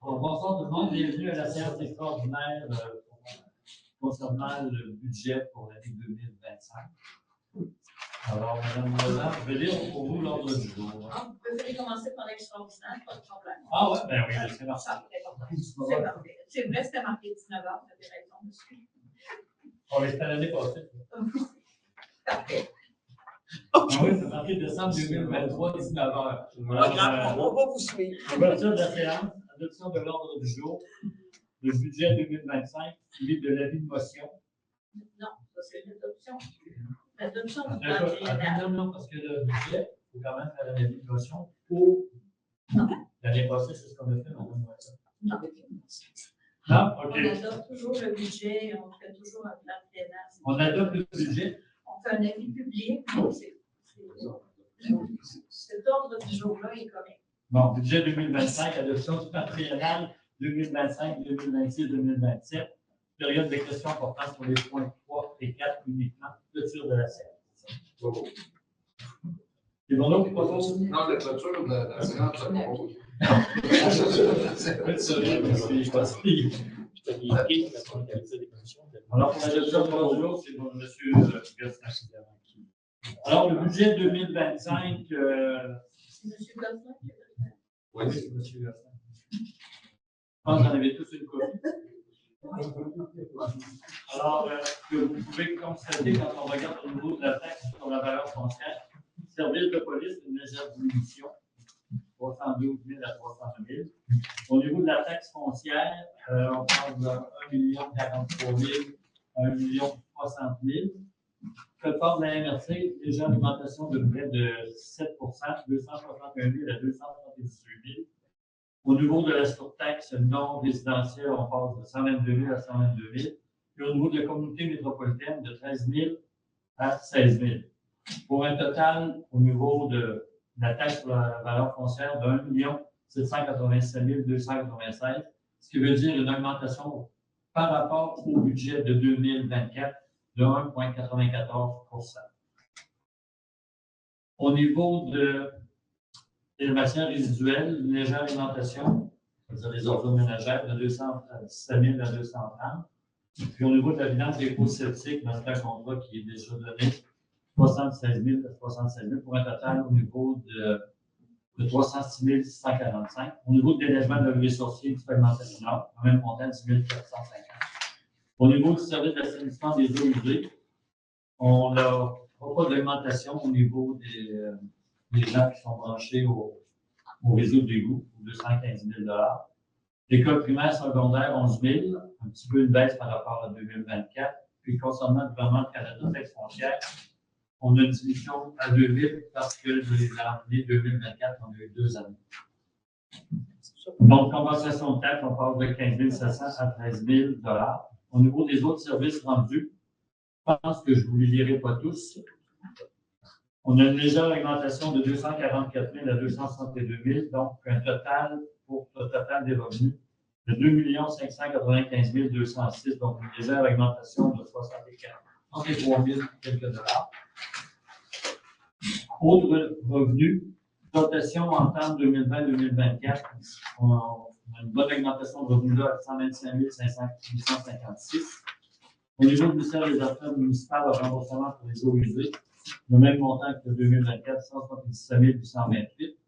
Bonsoir tout le monde, bienvenue à la séance extraordinaire concernant le budget pour l'année 2025. Alors, Mme Roland, je vais lire pour vous l'ordre du jour. Vous pouvez commencer par l'extraordinaire, pas de problème. Ah oui, bien oui, c'est marqué. C'est parfait. C'est vrai, c'était marqué 19 heures, vous avez raison, monsieur. On l'était l'année passée. Parfait. Ah oui, c'est marqué décembre 2023, 19 heures. On va vous suivre. Ouverture de la séance, adoption de l'ordre du jour, le budget 2025, suivi de l'avis de motion. Non, ça c'est l'adoption. L'adoption du plan triennal. Non, parce que le budget, il faut quand même faire l'avis de motion pour l'année passée, c'est ce qu'on a fait, on va ça. Non. Non, OK. On adopte toujours le budget, on fait toujours un plan triennal. On adopte le budget. On fait un avis public, cet ordre du jour-là est correct. Bon, budget 2025, adoption du plan triennal 2025, 2026, 2027. Période de questions portant sur les points 3 et 4 uniquement. Clôture de la séance. C'est bon, donc, pas trop? Non, la clôture de la séance, ça propose. Alors, pour l'adoption de l'ordre du jour, c'est pour M. Gosselin. Alors, le budget 2025. C'est M. Gosselin qui a fait. Oui, c'est M. Gosselin. Je pense que j'en avais tous une copie. Alors, que vous pouvez constater quand on regarde au niveau de la taxe sur la valeur foncière, service de police, une légère diminution, 312 000 à 300 000. Au niveau de la taxe foncière, on parle de 1 043 000 à 1 300 000. Fait part de la MRC, déjà une augmentation de près de 7 261 000 à 278 000. Au niveau de la surtaxe non résidentielle, on passe de 122 000 à 122 000. Puis au niveau de la communauté métropolitaine, de 13 000 à 16 000. Pour un total, au niveau de la taxe sur la valeur foncière, de 1 787 296, ce qui veut dire une augmentation par rapport au budget de 2024 de 1,94 %. Au niveau de l'élévation résiduelle, une légère augmentation, c'est-à-dire les ordures ménagères, de 217 000 à 230. Puis au niveau de la vidange des pots septiques, dans un contrat qui est déjà donné, 76 000 à 67 000 pour un total au niveau de 306 645. Au niveau de l'élèvement de levier sourcier du paiement terminal, en même montant de 10 450. Au niveau du service d'assainissement des eaux usées, on n'a pas d'augmentation au niveau des gens qui sont branchés au réseau d'égout, 215 000 $. L'école primaire secondaire, 11 000 $, un petit peu une baisse par rapport à 2024. Puis concernant le gouvernement de Canada, taxe foncière, on a une diminution à 2 000 parce que l'année 2024, on a eu 2 années. Donc, compensation de taxe, on passe de 15 700 à 13 000 $. Au niveau des autres services rendus, je pense que je ne vous les lirai pas tous. On a une légère augmentation de 244 000 à 262 000, donc un total pour le total des revenus de 2 595 206, donc une légère augmentation de 63 000 quelques dollars. Autres revenus, dotation en temps 2020-2024, on a une bonne augmentation de revenus là à 125 856. Au niveau du ministère des Affaires municipales, le remboursement pour les eaux usées, le même montant que 2024, 177 828.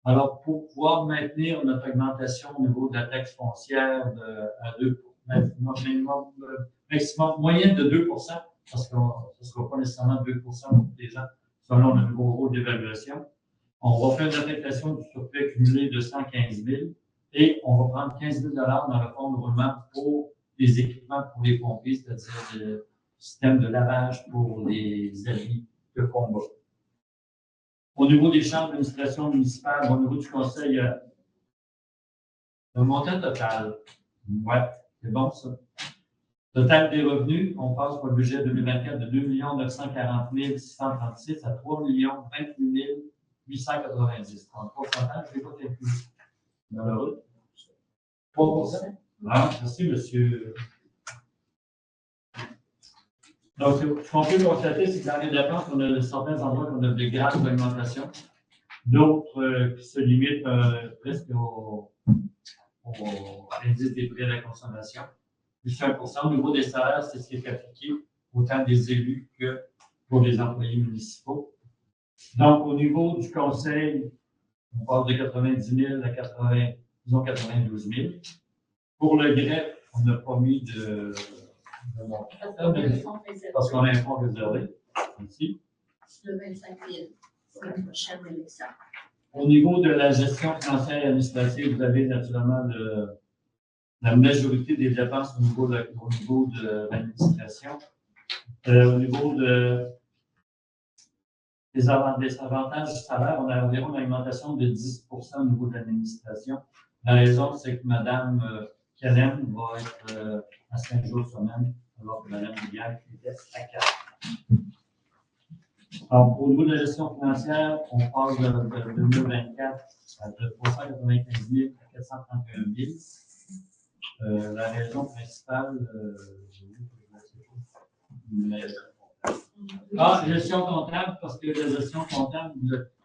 Alors, pour pouvoir maintenir notre augmentation au niveau de la taxe foncière à 2 maximum moyenne de 2 parce que ce ne sera pas nécessairement 2 pour les gens, selon le nouveau rôle d'évaluation. On va faire une affectation du surplus cumulé de 115 000 et on va prendre 15 000 $ dans le fonds de roulement pour les équipements pour les pompiers, c'est-à-dire le système de lavage pour les habits de combat. Au niveau des chambres d'administration municipale, au niveau du conseil, le montant total, ouais, c'est bon ça. Total des revenus, on passe pour le budget 2024 de 2 940 636 à 3 28 890. 33 %, je ne vais pas calculer. Malheureux. 3 %. Ah, merci, monsieur. Donc, ce qu'on peut constater, c'est que dans les dépenses, on a certains endroits qu'on a des graves d'augmentation, d'autres qui se limitent presque au au indice des prix à la consommation. Plus 1%. Au niveau des salaires, c'est ce qui est appliqué autant des élus que pour les employés municipaux. Donc, au niveau du conseil, on passe de 90 000 à 92 000. Pour le greffe, on n'a pas mis de montant, parce qu'on a un fonds réservé ici. De 25 000 pour la prochaine élection. Au niveau de la gestion financière et administrative, vous avez naturellement la majorité des dépenses au niveau de l'administration. Au niveau des avantages du salaire, on a environ une augmentation de 10 au niveau de l'administration. La raison, c'est que Mme Kellen va être à 5 jours semaine, alors que Mme Bouillard était à 4. Alors, au niveau de la gestion financière, on passe de 2024 à 395 000 à 431 000. La raison principale, gestion comptable, parce que la gestion comptable,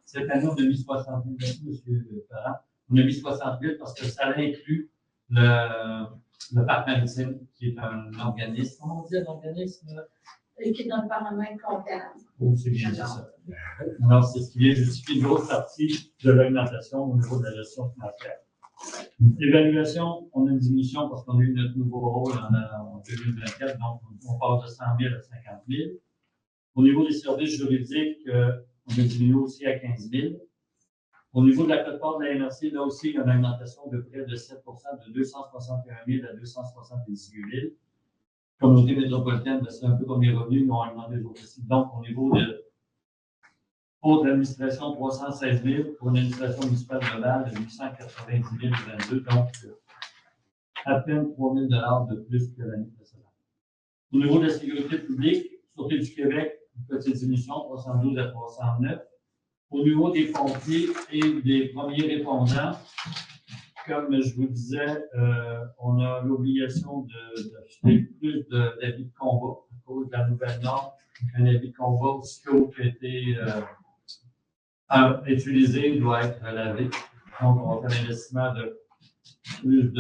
cette année, on a mis 60 000, merci, M. Parent. On a mis 60 000 parce que ça inclut le parc maritime, qui est un organisme, comment on dit un organisme? Qui est dans le paramètre comptable. Oh, c'est bien dit ça. Alors, c'est ce qui vient justifier une grosse partie de l'augmentation au niveau de la gestion financière. L'évaluation, on a une diminution parce qu'on a eu notre nouveau rôle en 2024, donc on passe de 100 000 à 50 000. Au niveau des services juridiques, on a diminué aussi à 15 000. Au niveau de la quote-part de la MRC, là aussi, il y a une augmentation de près de 7 de 261 000 à 278 000. Communauté métropolitaine, c'est un peu comme les revenus, ils ont augmenté aussi. Donc, au niveau de haute administration, 316 000, pour une administration municipale globale de 890 022, donc à peine 3 000 de plus que l'année précédente. Au niveau de la sécurité publique, Sûreté du Québec, une petite diminution, 312 à 309. Au niveau des pompiers et des premiers répondants, comme je vous disais, on a l'obligation d'acheter plus d'avis de combat à cause de la nouvelle norme. Un avis de combat aussitôt qui a été utilisé doit être lavé. Donc, on va faire l'investissement de plus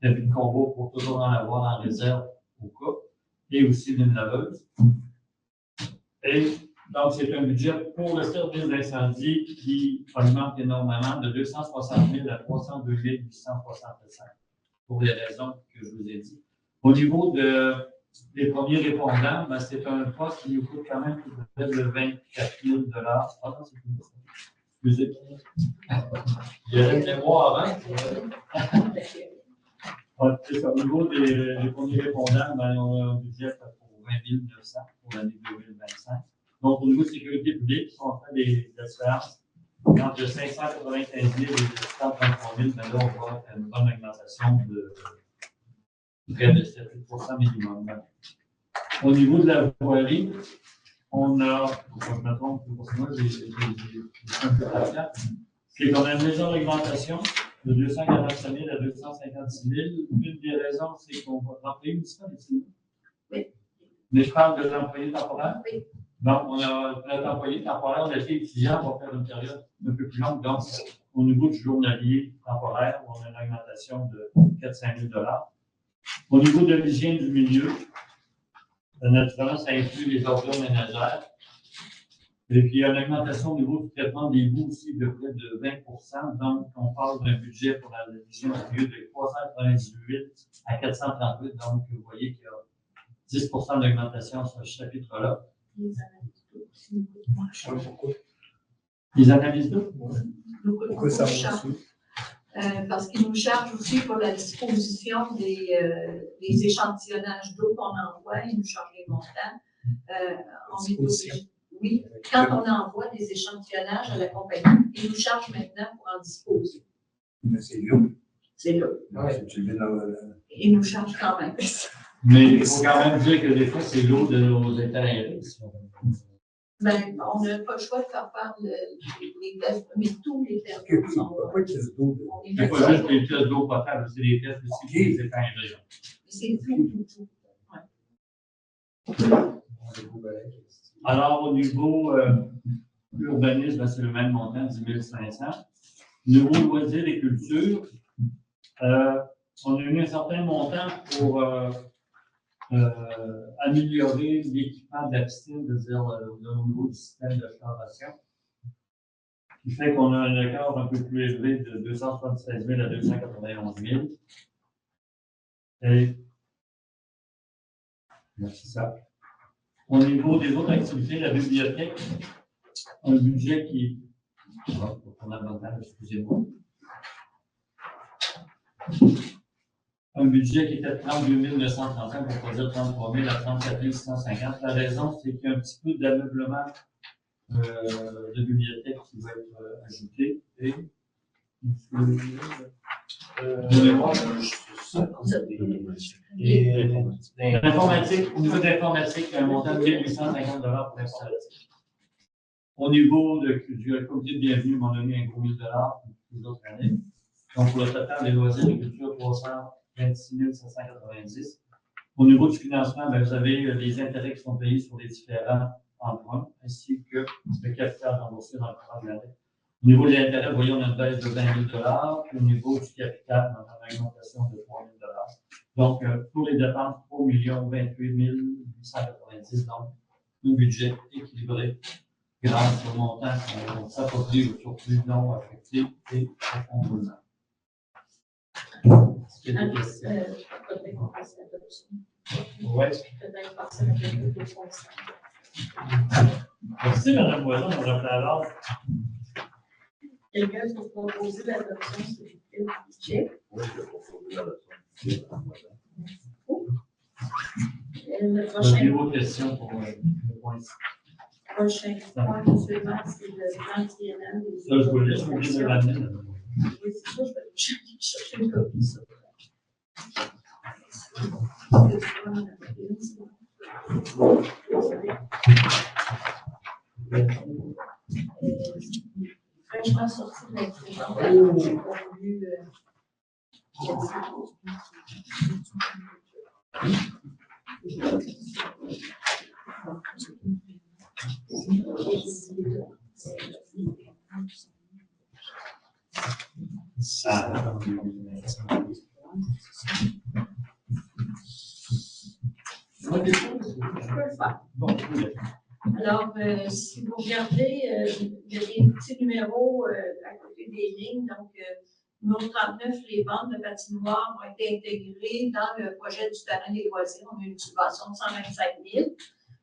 d'avis de combat pour toujours en avoir en réserve au cas, et aussi d'une laveuse. Et donc, c'est un budget pour le service d'incendie qui augmente énormément de 260 000 à 302 865 pour les raisons que je vous ai dit. Au niveau des premiers répondants, ben, c'est un poste qui nous coûte quand même près de 24 000 Ah non, c'est plus ça. Excusez. Il y a une mémoire avant. C'est ça. Au niveau des premiers répondants, ben, on a un budget pour 20 900 pour l'année 2025. Donc, au niveau de sécurité publique, si on fait des assurances entre 595 000 et 633 000, ben là, on voit une bonne augmentation de près de 7 % minimum. Au niveau de la voirie, on a, je me trompe, parce que moi, j'ai un peu à faire, c'est qu'on a une légère augmentation de 245 000 à 256 000. Une des raisons, c'est qu'on va l'employé municipal ici. Oui. Mais je parle de l'employé temporaire. Oui. Donc, on a notre employé temporaire, on a été étudiant, on va faire une période un peu plus longue. Donc, au niveau du journalier temporaire, on a une augmentation de 400 000 $. Au niveau de l'hygiène du milieu, naturellement, ça inclut les ordures ménagères. Et puis, il y a une augmentation au niveau du traitement des boues aussi de près de 20 %. Donc, on parle d'un budget pour l'hygiène du milieu de 398 à 438. Donc, vous voyez qu'il y a 10 % d'augmentation sur ce chapitre-là. Les analyses d'eau aussi nous coûtent moins cher. Les analyses d'eau? Pourquoi ça cher? Parce qu'ils nous chargent aussi pour la disposition des échantillonnages d'eau qu'on envoie. Ils nous chargent les montants. Oui, quand on envoie des échantillonnages à la compagnie, ils nous chargent maintenant pour en disposer. Mais c'est l'eau. C'est l'eau. Ouais. Ils nous chargent quand même. Mais il faut quand même dire que des fois, c'est l'eau de nos états aérés. Ben, on n'a pas le choix de faire les tests, mais tous les tests. Pourquoi il y a ce d'eau? C'est pas juste les tests d'eau potable, c'est les tests aussi pour les états aérés. C'est tout. Ouais. Alors, au niveau urbanisme, c'est le même montant, 10 500. Niveau loisirs et culture, On a eu un certain montant pour améliorer l'équipement de la piscine, c'est-à-dire au niveau du système de chloration, qui fait qu'on a un accord un peu plus élevé de 276 000 à 291 000. Et c'est ça. Au niveau des autres activités, la bibliothèque, un budget qui... On a bonne excusez-moi. Un budget qui était de 32 935 pour dire 33 000 à 34 650. La raison, c'est qu'il y a un petit peu d'ameublement de bibliothèque qui va être ajouté. Et l'informatique, au niveau de l'informatique, il y a un montant de 1 850 pour l'installatif. Au niveau du comité de bienvenue, on a mis un gros 1 000 pour les autres années. Donc, pour le total des loisirs de culture, 326 790. Au niveau du financement, vous avez les intérêts qui sont payés sur les différents emprunts, ainsi que le capital remboursé dans le courant de l'année. Au niveau de l'intérêt, vous voyez, on a une baisse de 20 000 puis au niveau du capital, on a une augmentation de 3 000 Donc, pour les dépenses, 3 28 890. Donc, un budget équilibré grâce au montant qu'on s'approprie au surplus non affecté et au contrôlement. Est-ce qu'il y a des questions? Peut-être qu'on passe à l'adoption. Oui. Peut-être passer à l'adoption. Merci, Mme Boileau, on rappelle alors. Quelqu'un peut proposer l'adoption sur le budget? Oui, je vais proposer l'adoption. Le prochain. Vos questions pour le point ici. Prochain point suivant, c'est le plan triennal. Ça, je vous laisse oublier de l'année. Oui, c'est ça, je vais chercher une copie. Ça. Fraîchement sorti de l'imprimante, j'ai pas voulu. Alors, si vous regardez, il y a des petits numéros à côté des lignes. Donc, numéro 39, les ventes de patinoires ont été intégrées dans le projet du terrain des loisirs. On a eu une subvention de 125 000.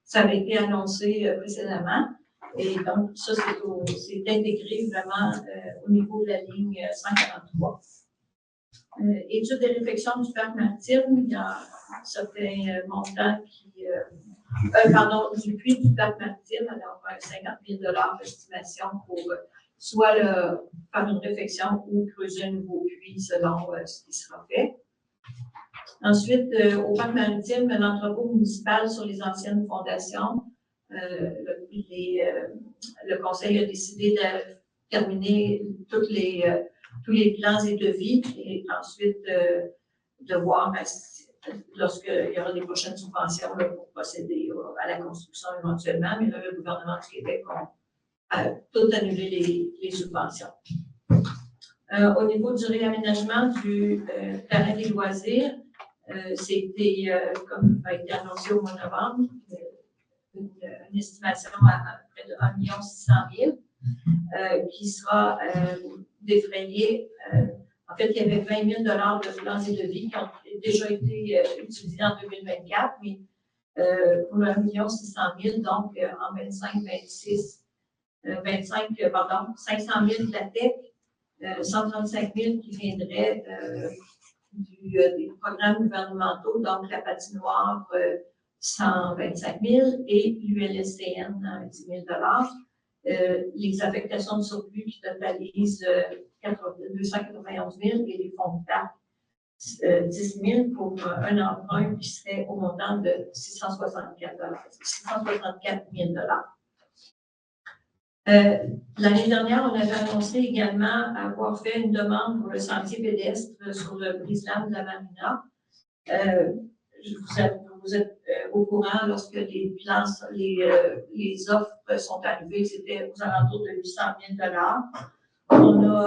Ça avait été annoncé précédemment. Et donc, ça, c'est intégré vraiment au niveau de la ligne 143. Étude des réflexions du parc maritime, il y a certains montants qui. Du puits du parc maritime, alors 50 000 d'estimation pour soit faire une réflexion ou creuser un nouveau puits selon ce qui sera fait. Ensuite, au parc maritime, l'entrepôt municipal sur les anciennes fondations, le conseil a décidé de terminer tous les plans et devis et ensuite de voir lorsqu'il y aura des prochaines subventions pour procéder à la construction éventuellement, mais là, le gouvernement du Québec a tout annulé les subventions. Au niveau du réaménagement du terrain des loisirs, c'était, comme a été annoncé au mois de novembre, une estimation à près de 1 600 000 qui sera défrayée. En fait, il y avait 20 000 de plans et devis qui ont déjà été utilisés en 2024, mais pour 1 600 000, donc en 500 000 de la TEC, 135 000 qui viendraient des programmes gouvernementaux, donc la patinoire 125 000 et l'ULSTN 10 000 les affectations de surplus qui totalisent 291 000 et les fonds de taxe 10 000 pour un emprunt qui serait au montant de 664 000 L'année dernière, on avait annoncé également avoir fait une demande pour le sentier pédestre sur le brise-lames de la Marina. Vous êtes au courant lorsque les plans, les offres sont arrivées, c'était aux alentours de 800 000 On a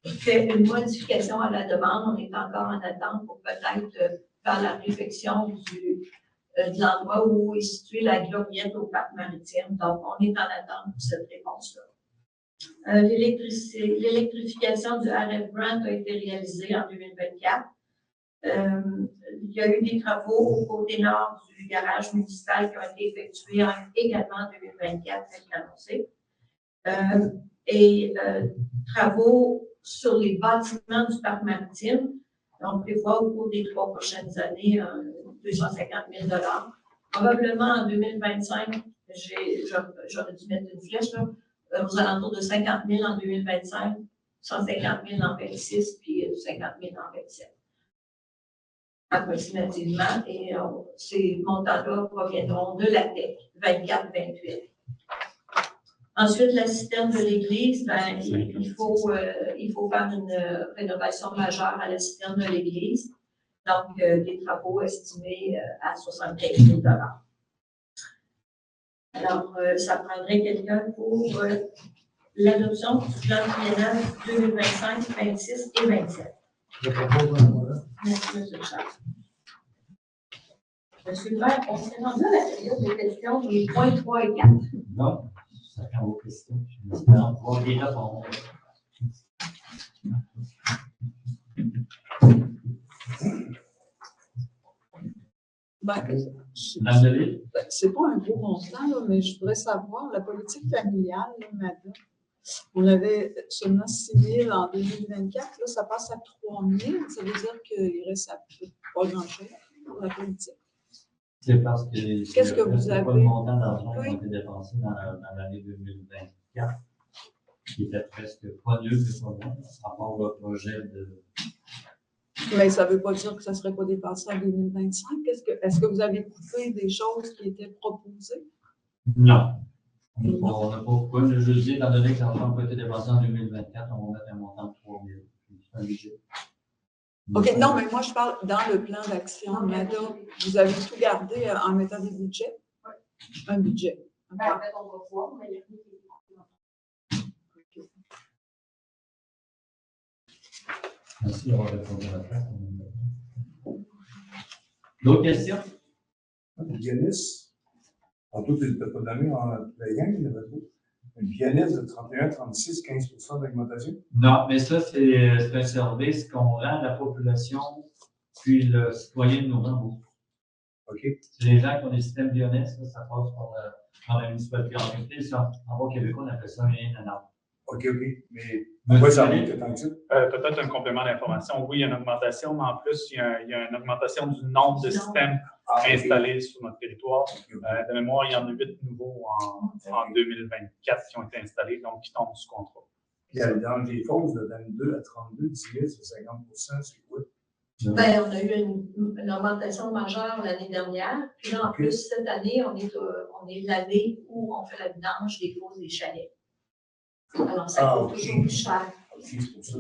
fait une modification à la demande. On est encore en attente pour peut-être faire la réfection de l'endroit où est située la gloriette au parc maritime. Donc, on est en attente pour cette réponse-là. L'électrification du RF Grant a été réalisée en 2024. Il y a eu des travaux au côté nord du garage municipal qui ont été effectués également en 2024, tel qu'annoncé. Travaux sur les bâtiments du parc maritime. On prévoit au cours des 3 prochaines années 250 000 $. Probablement en 2025, j'aurais dû mettre une flèche là, aux alentours de 50 000 en 2025, 150 000 en 2026, puis 50 000 en 2027. Approximativement, et ces montants-là proviendront de la TEC 24-28. Ensuite, la citerne de l'église, il faut faire une rénovation majeure à la citerne de l'église. Donc, des travaux estimés à 75 000 $. Alors, ça prendrait quelqu'un pour l'adoption du plan triennal 2025, 26 et 27. Je propose un voilà. Merci, M. Charles. M. le maire, on s'est rendu à la période de questions des points 3 et 4. Non, ça prend vos questions. J'espère pouvoir les répondre. Madame Delisle? C'est pas un gros montant, là, mais je voudrais savoir, la politique familiale, là, madame, on avait seulement 6 000 en 2024, là, ça passe à 3 000, ça veut dire qu'il reste à peu pas grand-chose pour la politique. C'est parce que Qu'est-ce que vous avez? pas le montant d'argent qui Oui. a été dépensé dans l'année 2024, qui était presque pas nul, mais pas bon, à part le projet de. Mais ça ne veut pas dire que ça ne serait pas dépassé en 2025. Est-ce que vous avez coupé des choses qui étaient proposées? Non. On n'a pas coupé. On a juste dit, étant donné que l'argent n'a pas été dépensé en 2024, on va mettre un montant de 3 000. C'est un budget. OK, non, mais moi, je parle dans le plan d'action, madame. Vous avez tout gardé en mettant des budgets? Oui. Un budget. Okay. En fait, on va voir, mais il y a rien qui est. Merci d'avoir répondu à la question. D'autres questions? Une pianiste. Tantôt, tu n'as pas donné en la gang, il y avait trop. Une pianiste de 31, 36, 15% d'augmentation? Non, mais ça, c'est un service qu'on rend à la population, puis le citoyen nous rembourse. OK. C'est les gens qui ont des systèmes lyonnais, ça passe par la municipalité. En réalité, en bas québécois, on appelle ça un in-and-out. OK. Mais pourquoi ça monte tant que ça? Peut-être un complément d'information. Oui, il y a une augmentation, mais en plus, il y a une augmentation du nombre de systèmes installés sur notre territoire. De mémoire, il y en a 8 nouveaux en 2024 qui ont été installés, donc qui tombent sous contrat. Puis dans les fausses de 22 à 32, 10 000, c'est 50%, c'est quoi? Ben, on a eu une augmentation majeure l'année dernière. Puis là, en plus, cette année, on est l'année où on fait la vidange des fausses des chalets. Alors, ça coûte toujours plus cher. C'est pour ça.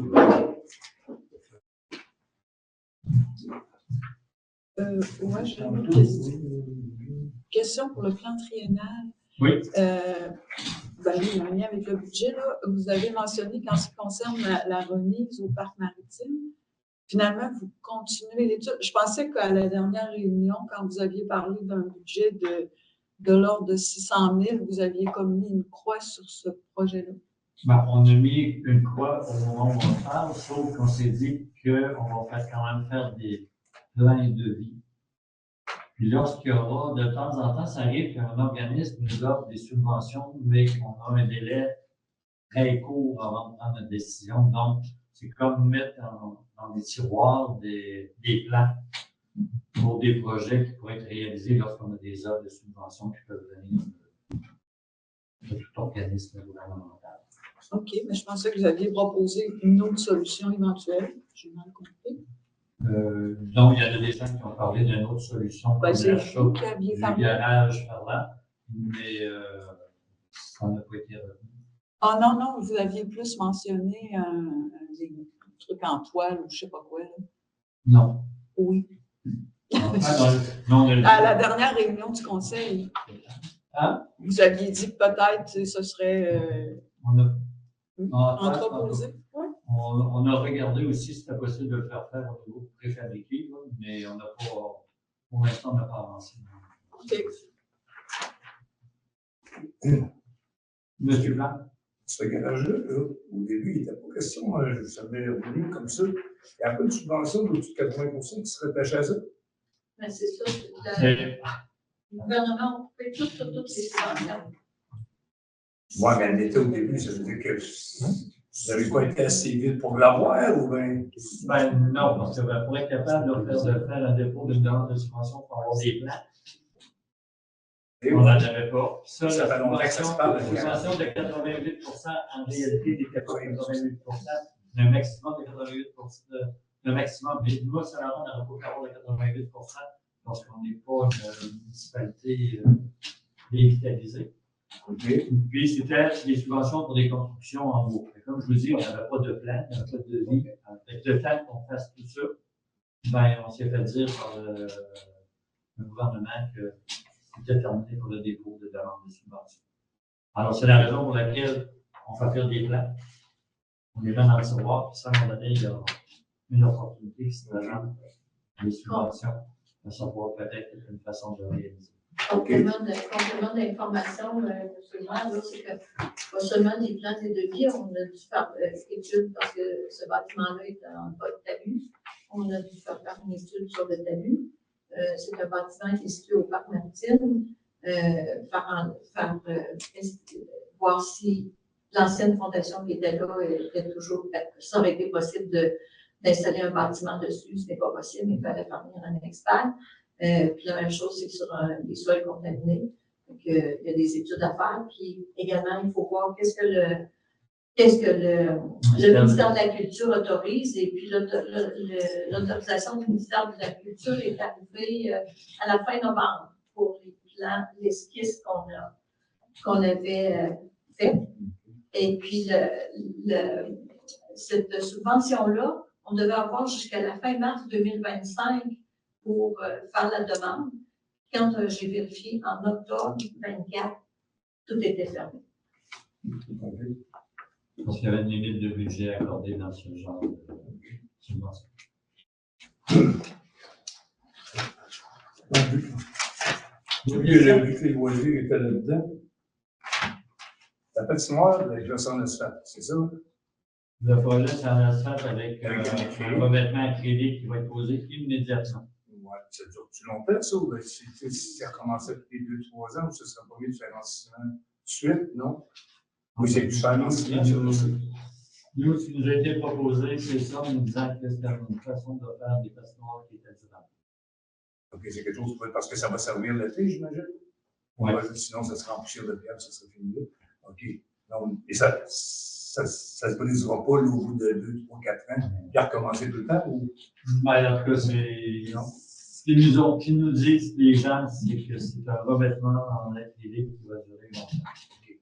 Moi, j'ai une question pour le plan triennal. Oui. Il y a un lien avec le budget. Là. Vous avez mentionné qu'en ce qui concerne la remise au parc maritime, finalement, vous continuez l'étude. Je pensais qu'à la dernière réunion, quand vous aviez parlé d'un budget de l'ordre de 600 000, vous aviez comme mis une croix sur ce projet-là. Ben, on a mis une croix au moment où on parle, sauf qu'on s'est dit qu'on va quand même faire des plans de vie. Puis lorsqu'il y aura, de temps en temps, ça arrive qu'un organisme nous offre des subventions, mais qu'on a un délai très court avant de prendre notre décision. Donc, c'est comme mettre dans des tiroirs des plans pour des projets qui pourraient être réalisés lorsqu'on a des offres de subventions qui peuvent venir de tout organisme gouvernemental. OK, mais je pensais que vous aviez proposé une autre solution éventuelle. J'ai mal compris. Non, il y en a des gens qui ont parlé d'une autre solution pour l'achat du garage par là, mais ça n'a pas été retenu. Ah non, vous aviez plus mentionné des trucs en toile ou je ne sais pas quoi. Là. Non. Oui. Non, à la dernière réunion du conseil, vous aviez dit que peut-être ce serait entreposé. Oui. On a regardé aussi si c'était possible de le faire au niveau préfabriqué, là, mais on n'a pas, pour l'instant, on n'a pas avancé. OK. Monsieur Blanc? Ce garage-là, là, au début, il n'était pas question, ça m'est revenu comme ça. Il y a un peu de subvention d'au-dessus de 80% qui serait attaché à ça. Mais c'est ça, Et- le gouvernement a coupé toutes les subventions. Oui, mais elle était au début, ça veut dire que vous n'avez pas été assez vite pour l'avoir ou bien. Ben non, parce que pour être capable de faire un dépôt d'une demande de subvention pour avoir des plans, on n'en avait pas. Ça, Ça la fait longtemps que ça se parle, subvention de 88%, en réalité, n'était pas 88%, le maximum de 88%, le maximum, mais nous, ça on n'aurait pas pu avoir de 88% parce qu'on n'est pas une municipalité dévitalisée. OK. Puis, c'était des subventions pour des constructions en haut. Et comme je vous dis, on n'avait pas de plan, on n'avait pas de devis. Avec le temps qu'on fasse tout ça, ben, on s'est fait dire par le gouvernement que c'était terminé pour le dépôt de demande de subvention. Alors, c'est la raison pour laquelle on fait faire des plans. On les met dans le tiroir, puis ça, à un moment donné, il y a une opportunité qui se présente, des subventions, à savoir peut-être une façon de réaliser. Complément d'information, M. le maire, là, c'est que pas seulement des plans et devis, on a dû faire études parce que ce bâtiment-là est en bas de talus. On a dû faire une étude sur le talus. C'est un bâtiment qui est situé au parc maritime. Voir si l'ancienne fondation qui était là était toujours, ça aurait été possible d'installer un bâtiment dessus, ce n'est pas possible, il fallait faire venir un expert. Puis la même chose, c'est que sur les sols contaminés. Donc, il y a des études à faire. Puis également, il faut voir qu'est-ce que le ministère de la Culture autorise. Et puis l'autorisation du ministère de la Culture est arrivée à la fin novembre pour les plans, l'esquisse qu'on avait fait. Et puis cette subvention-là, on devait avoir jusqu'à la fin mars 2025 pour faire la demande. Quand j'ai vérifié en octobre 24, tout était fermé. Parce qu'il y avait une limite de budget accordée dans ce genre de subvention. Vu que les loisirs étaient là-dedans. La patinoire avec le sang d'asphalte, c'est ça? Le projet, c'est en asphalte avec un revêtement acrylique qui va être posé immédiatement. Ouais, ça dure-tu longtemps, ça? Ou si ça recommençait depuis 2-3 ans, ou ce serait pas mieux de faire un ciment tout de suite, non? Oui, c'est du faire un ciment, Nous, ce qui nous a été proposé, c'est ça, en nous disant que c'était une façon de faire des patinoires qui étaient durables. OK, c'est quelque chose parce que ça va servir l'été, j'imagine? Oui. Ouais, sinon, ça sera en poussière de pierre, ça serait fini là. OK. Donc, et ça se brisera pas là, au bout de 2, 3, 4 ans, puis à recommencer tout le temps? Ou? Ben, en tout cas, ce qu'ils nous disent, les gens, c'est que c'est un revêtement en acrylique qui va durer longtemps. Okay.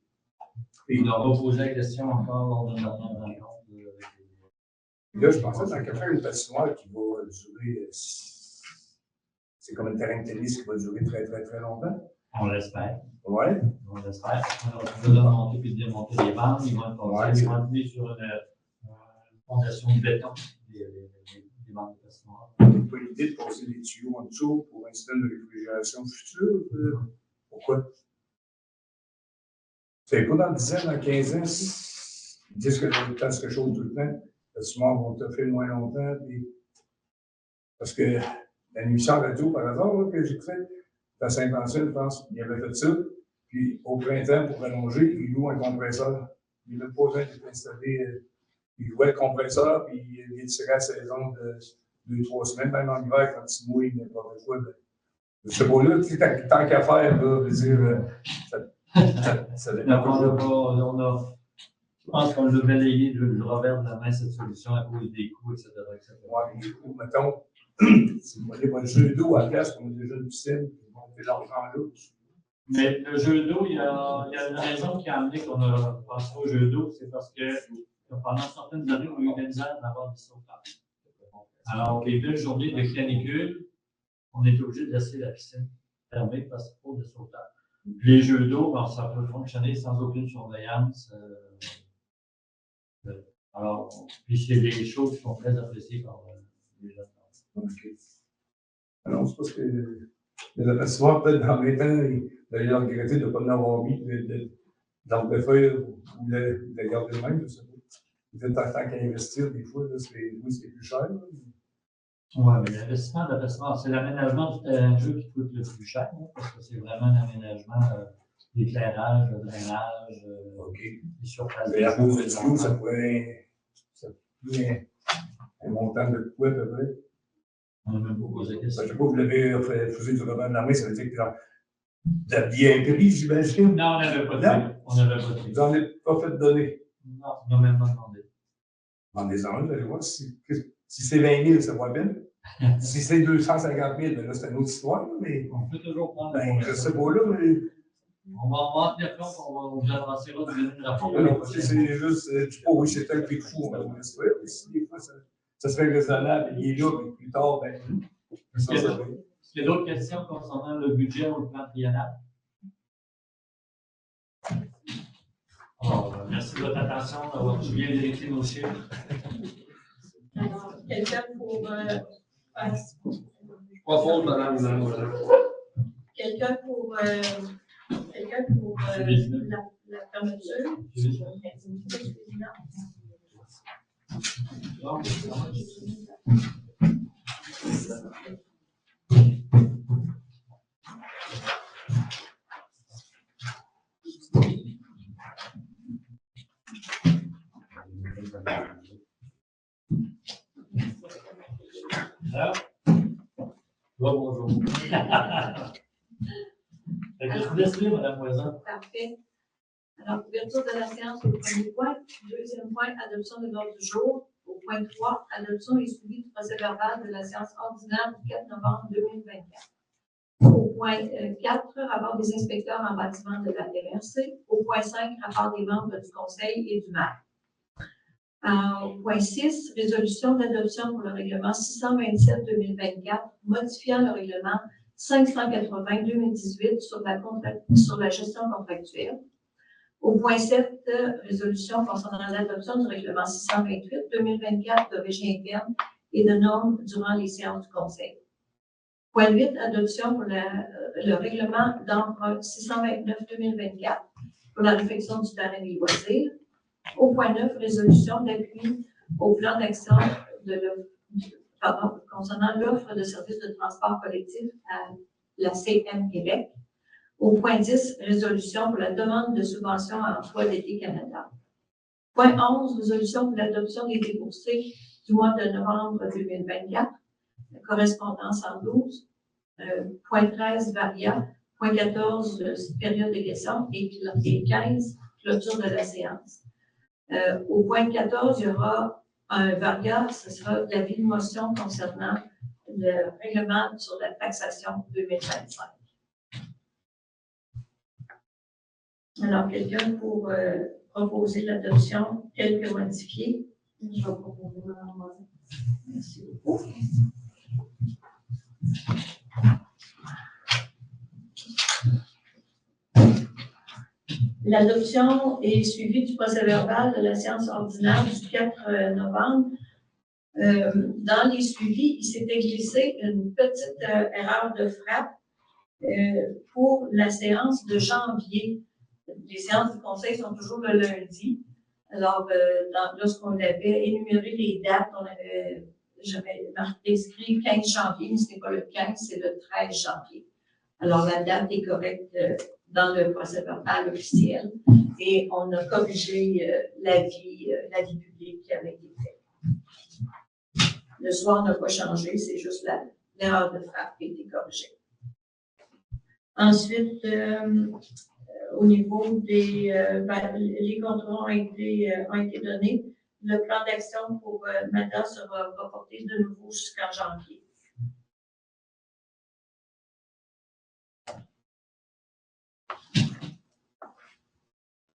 Et on leur a posé la question encore lors de notre rencontre. Là, je pensais tant qu'à faire une patinoire qui va durer. C'est comme un terrain de tennis qui va durer très, très, très longtemps. On l'espère. Oui. On l'espère. On va monter puis démonter les bandes. Ils vont être mis sur une fondation de béton, des bandes de patinoire. Il n'y a pas l'idée de passer des tuyaux en dessous pour un système de réfrigération futur. Pourquoi? C'est pas dans 10 ans, dans 15 ans, ils disent que le temps se réchauffe tout le temps. Les patinoires vont t'offrir moins longtemps. Puis... Parce que la nuit sans radio, par hasard, là, que j'ai fait, à Saint-Ancel, je pense, il avait fait ça. Puis au printemps, pour allonger, il loue un compresseur. Il n'a pas besoin d'être installé. Il louait le compresseur, puis il tirait à la saison de 2-3 semaines, même en hiver, quand il mouille, n'importe quoi. Je sais pas là, tu sais, tant qu'à faire, là, veut dire, ça dépend. Je pense qu'on l'a balayé du revers de la main, cette solution, à cause des coûts, etc. Oui, mais du coup, mettons, si vous voulez votre jeu d'eau à la place, comme déjà une piscine, on fait l'argent là. Mais le jeu d'eau, il y a une raison qui a amené qu'on a pensé au jeu d'eau, c'est parce que pendant certaines années, on a eu de la misère d'avoir des sauvetage. Alors, les 2 journées de canicule, on est obligé de laisser la piscine fermée parce qu'il faut de sauvetage. Les jeux d'eau, ça peut fonctionner sans aucune surveillance. Alors, puis c'est des choses qui sont très appréciées par les gens. OK. Alors, c'est parce que les patinoires, peut-être dans les temps, ils ont regretté de ne pas en avoir mis dans le feuille ou la garder même, je sais pas. Peut-être tant qu'à investir, des fois, là, c'est plus cher. Oui, mais l'investissement de la patinoire, c'est l'aménagement du terrain de jeu qui coûte le plus cher, hein, parce que c'est vraiment l'aménagement, l'éclairage, le drainage, les surfaces. Et à cause du clou, ça pourrait un montant de quoi, à peu près? On n'a même pas posé la Je question. ne sais pas, vous l'avez fait du revers de la main, ça veut dire que vous aviez un prix, j'imagine? Non, on n'avait pas de prix. On n'avait pas de prix. Vous n'en avez pas fait donner? Non, on n'a même pas demandé. Demandez-en, vous allez voir. Si c'est 20 000, ça va bien. Si c'est 250 000, ben là, c'est une autre histoire, mais. On peut toujours prendre Ben, je sais pas, là, mais. On va en tenir compte, on vous avancera de donner le rapport. Non, c'est juste, oui, c'est un prix fou, on va le laisser. Si des fois, ça serait raisonnable, il est là, puis plus tard, ben. Est-ce qu'il y a d'autres questions concernant le budget ou le plan triennal? Alors, merci de votre attention, d'avoir bien vérifié nos chiffres. Alors, quelqu'un pour Je propose, madame. quelqu'un pour la fermeture. Alors, bonjour. Je vous laisse lire, Mme Moisin. Parfait. Alors, ouverture de la séance au premier point. Deuxième point, adoption de l'ordre du jour. Au point 3, adoption et suivi du procès-verbal de la séance ordinaire du 4 novembre 2024. Au point 4, rapport des inspecteurs en bâtiment de la MRC. Au point 5, rapport des membres du conseil et du maire. Au point 6, résolution d'adoption pour le règlement 627-2024, modifiant le règlement 580-2018 sur la gestion contractuelle. Au point 7, résolution concernant l'adoption du règlement 628-2024 de régie interne et de normes durant les séances du Conseil. Point 8, adoption pour le règlement d'emprunt 629-2024 pour la réfection du terrain des loisirs. Au point 9, résolution d'appui au plan d'action concernant l'offre de services de transport collectif à la CM Québec. Au point 10, résolution pour la demande de subvention à Emploi d'été Canada. Point 11, résolution pour l'adoption des déboursés du mois de novembre 2024. Correspondance en 12. Point 13, Varia. Point 14, période de questions. Et 15, clôture de la séance. Au point 14, il y aura un Varia, ce sera l'avis de motion concernant le règlement sur la taxation 2025. Alors, quelqu'un pour proposer l'adoption telle que modifiée? Je vais proposer Mme Moisin. Merci beaucoup. L'adoption est suivie du procès-verbal de la séance ordinaire du 4 novembre. Dans les suivis, il s'était glissé une petite erreur de frappe pour la séance de janvier. Les séances du Conseil sont toujours le lundi. Alors, lorsqu'on avait énuméré les dates, j'avais inscrit 15 janvier, mais ce n'est pas le 15, c'est le 13 janvier. Alors, la date est correcte dans le procès-verbal officiel et on a corrigé l'avis public qui avait été fait. Le soir n'a pas changé, c'est juste l'erreur de frappe qui a été corrigée. Ensuite, au niveau des les contrats ont été donnés. Le plan d'action pour MADA sera reporté de nouveau jusqu'en janvier.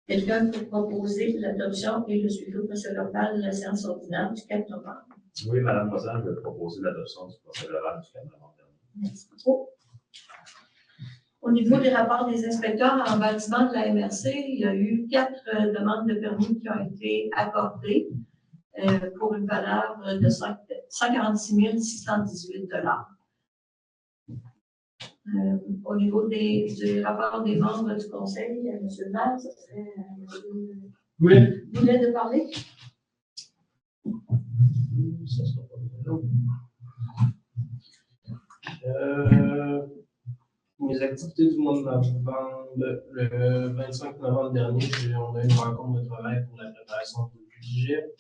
Quelqu'un peut proposer l'adoption et le suivi du procès-verbal de la séance ordinaire du 4 novembre. Oui, Mme Moisin, je vais proposer l'adoption du procès-verbal du 4 novembre. Merci beaucoup. Au niveau des rapports des inspecteurs en bâtiment de la MRC, il y a eu 4 demandes de permis qui ont été accordées. pour une valeur de 146 618 Au niveau du rapport des membres du conseil, M. le maire, ce serait Oui. vous voulez de parler? Ça sera pas long. Mes activités du mois de novembre, le 25 novembre dernier, on a eu une rencontre de travail pour la préparation du budget.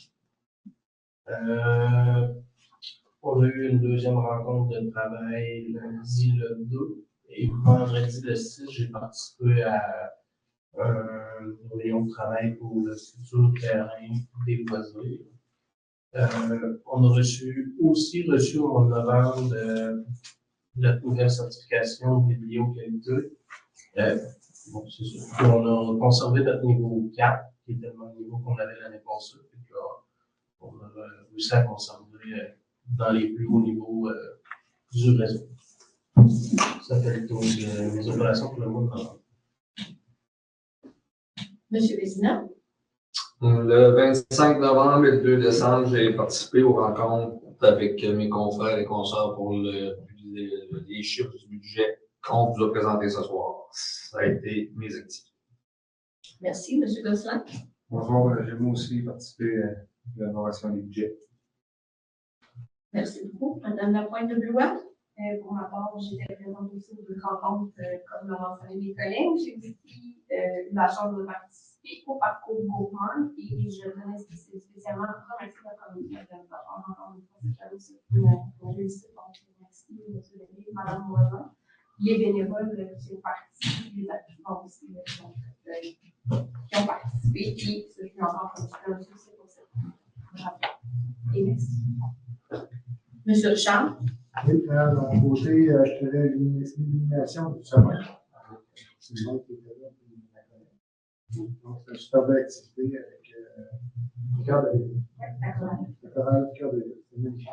On a eu une deuxième rencontre de travail lundi le 2 et vendredi le 6, j'ai participé à un réunion de travail pour le futur terrain des boisés. On a aussi reçu au mois de novembre la nouvelle certification biblio-qualité. Bon, c'est sûr. On a conservé notre niveau 4, qui était le même niveau qu'on avait l'année passée. Puis là, on a réussi à conserver dans les plus hauts niveaux du réseau. Ça fait le tour de mes opérations pour le mois de novembre. Monsieur Vézina? Le 25 novembre et le 2 décembre, j'ai participé aux rencontres avec mes confrères et consoeurs pour les chiffres du budget qu'on vous a présenté ce soir. Ça a été mes activités. Merci, M. Gosselin. Bonjour, j'ai moi aussi participé à l'élaboration des budgets. Merci beaucoup. Madame Lapointe de Blois? Pour ma part, j'étais présente aussi aux deux rencontres, comme l'ont mentionné mes collègues. J'ai aussi eu la chance de participer au parcours Gaumont et je tenais spécialement à remercier votre comité organisateur encore une fois. C'était aussi une réussite. Donc, merci, M. Lévy, Mme Moisin, les bénévoles qui ont participé, les actifs aussi qui ont participé. Et je suis encore comme ça aussi pour cette bravo. Et merci. Monsieur Richard? Oui, de mon côté, je tenais l'illumination du sommet. C'est le monde qui était là. Donc, c'est une super belle activité avec le cœur de ville. Le chorale du cœur de ville. C'est magnifique.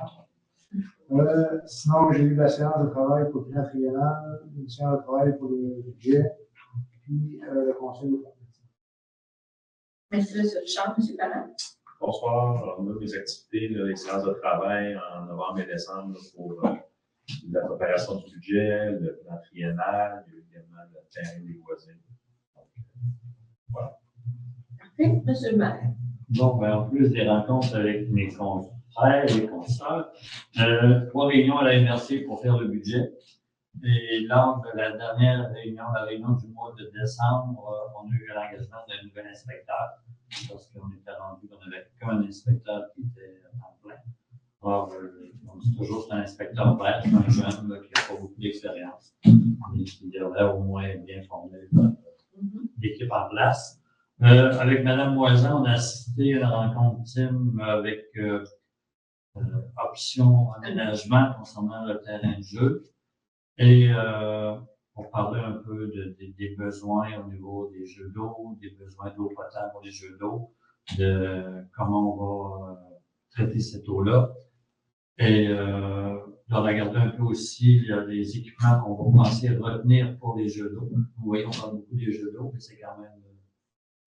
Sinon, j'ai eu la séance de travail pour le plan triennal, une séance de travail pour le budget, puis le conseil de participation. Merci, M. Richard. M. Parent? Bonsoir. On a mes activités, les séances de travail en novembre et décembre pour la préparation du budget, le plan triennal, également le terrain des voisins. Donc, voilà. Parfait. Monsieur le maire? Bon, ben, en plus des rencontres avec mes confrères et consoeurs, 3 réunions à la MRC pour faire le budget. Et lors de la dernière réunion, la réunion du mois de décembre, on a eu l'engagement d'un nouvel inspecteur. Parce qu'on était rendu qu'on avait qu'un inspecteur qui était en plein. Alors, on dit toujours que c'est un inspecteur vert, c'est un jeune là, qui n'a pas beaucoup d'expérience, mais qui devrait au moins bien former l'équipe en place. Avec Mme Moisin, on a assisté à une rencontre team avec option aménagement concernant le terrain de jeu. Et on parlait un peu des besoins au niveau des jeux d'eau, des besoins d'eau potable pour les jeux d'eau, de comment on va traiter cette eau-là. Et on a regardé un peu aussi les équipements qu'on va penser retenir pour les jeux d'eau. Vous voyez, on parle beaucoup des jeux d'eau, mais c'est quand même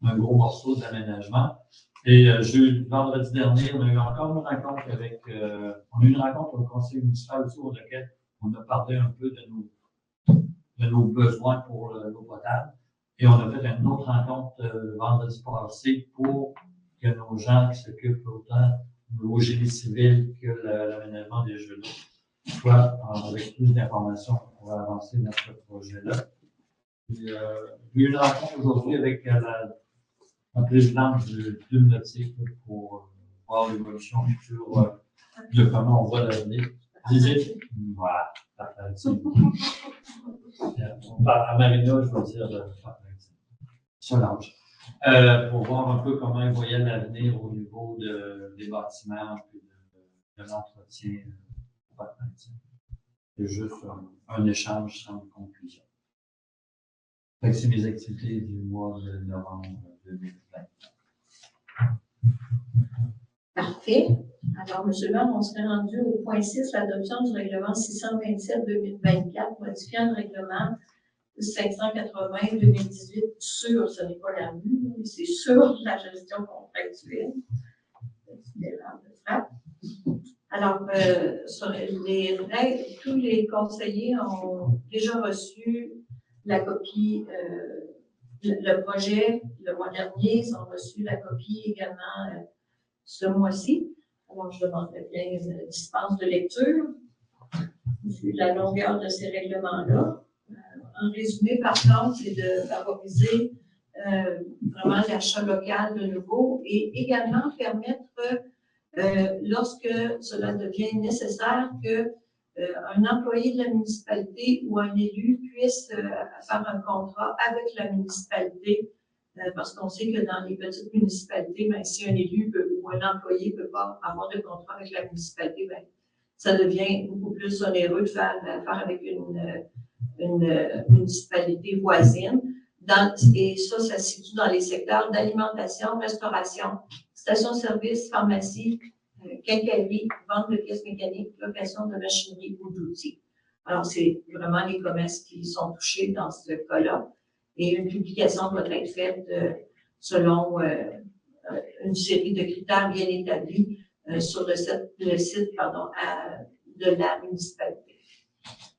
un gros morceau d'aménagement. Et vendredi dernier, on a eu encore une rencontre avec, on a eu une rencontre au conseil municipal autour de laquelle on a parlé un peu de nos besoins pour l'eau potable. Et on a fait une autre rencontre vendredi passé pour que nos gens qui s'occupent autant au génie civil que l'aménagement des jeux d'eau soient avec plus d'informations pour avancer dans ce projet-là. Il y a eu une rencontre aujourd'hui avec la présidente du club nautique pour voir l'évolution future de comment on voit l'avenir. Voilà. À Marina, je veux dire Solange. Pour voir un peu comment ils voyaient l'avenir au niveau des bâtiments et de l'entretien. C'est juste un échange sans conclusion. C'est mes activités du mois de novembre 2020. Parfait. Alors, M. le maire, on serait rendu au point 6, l'adoption du règlement 627-2024, modifiant le règlement 580-2018 sur, ce n'est pas la vue, mais c'est sur la gestion contractuelle. d'erreur de frappe. Alors, sur les règles, tous les conseillers ont déjà reçu la copie, le projet le mois dernier, ils ont reçu la copie également ce mois-ci. Alors, je demanderais bien une dispense de lecture, vu la longueur de ces règlements-là. En résumé, par contre, c'est de favoriser vraiment l'achat local de nouveau et également permettre, lorsque cela devient nécessaire, que un employé de la municipalité ou un élu puisse faire un contrat avec la municipalité, parce qu'on sait que dans les petites municipalités, ben, si un élu ou un employé ne peut pas avoir de contrat avec la municipalité, ben, ça devient beaucoup plus onéreux de faire affaire avec une municipalité voisine. Et ça se situe dans les secteurs d'alimentation, restauration, station-service, pharmacie, quincaillerie, vente de pièces mécaniques, location de machinerie ou d'outils. Alors, c'est vraiment les commerces qui sont touchés dans ce cas-là. Et une publication doit être faite selon une série de critères bien établis sur le site de la municipalité.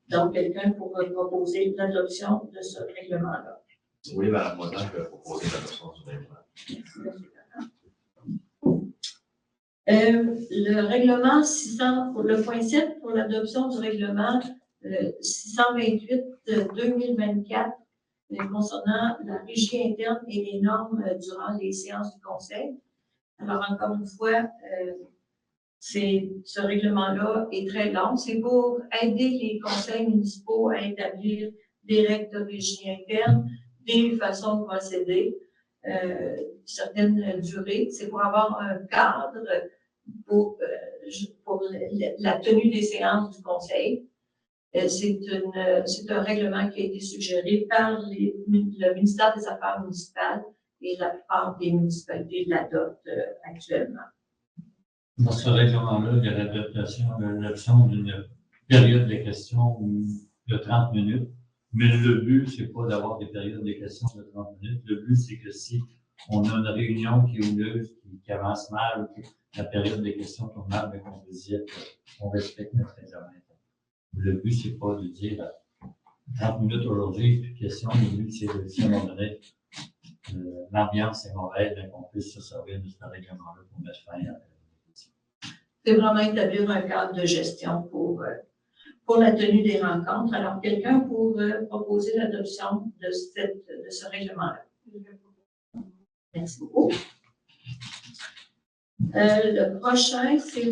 Donc, quelqu'un pourrait proposer l'adoption de ce règlement-là. Oui, Mme Moisin, je vais proposer l'adoption du règlement. Le règlement 600, pour le point 7, pour l'adoption du règlement 628 de 2024 concernant la régie interne et les normes durant les séances du Conseil. Alors, encore une fois, ce règlement-là est très long. C'est pour aider les conseils municipaux à établir des règles de régie interne, des façons de procéder, certaines durées. C'est pour avoir un cadre pour la tenue des séances du Conseil. C'est un règlement qui a été suggéré par le ministère des Affaires municipales et la plupart des municipalités l'adoptent actuellement. Dans ce règlement-là, il y a l'adoption d'une période de questions de 30 minutes. Mais le but, c'est pas d'avoir des périodes de questions de 30 minutes. Le but, c'est que si on a une réunion qui est houleuse, qui avance mal, ou que la période des questions tourne mal, mais qu'on peut dire qu'on respecte notre examen. Le but, c'est pas de dire 30 minutes aujourd'hui, plus de questions. Le but, c'est de dire à un moment donné, l'ambiance est mauvaise, bien qu'on puisse se servir de ce règlement-là pour mettre fin à la question. C'est vraiment établir un cadre de gestion pour la tenue des rencontres. Alors, quelqu'un pour proposer l'adoption de ce règlement-là. Merci beaucoup. Le prochain, c'est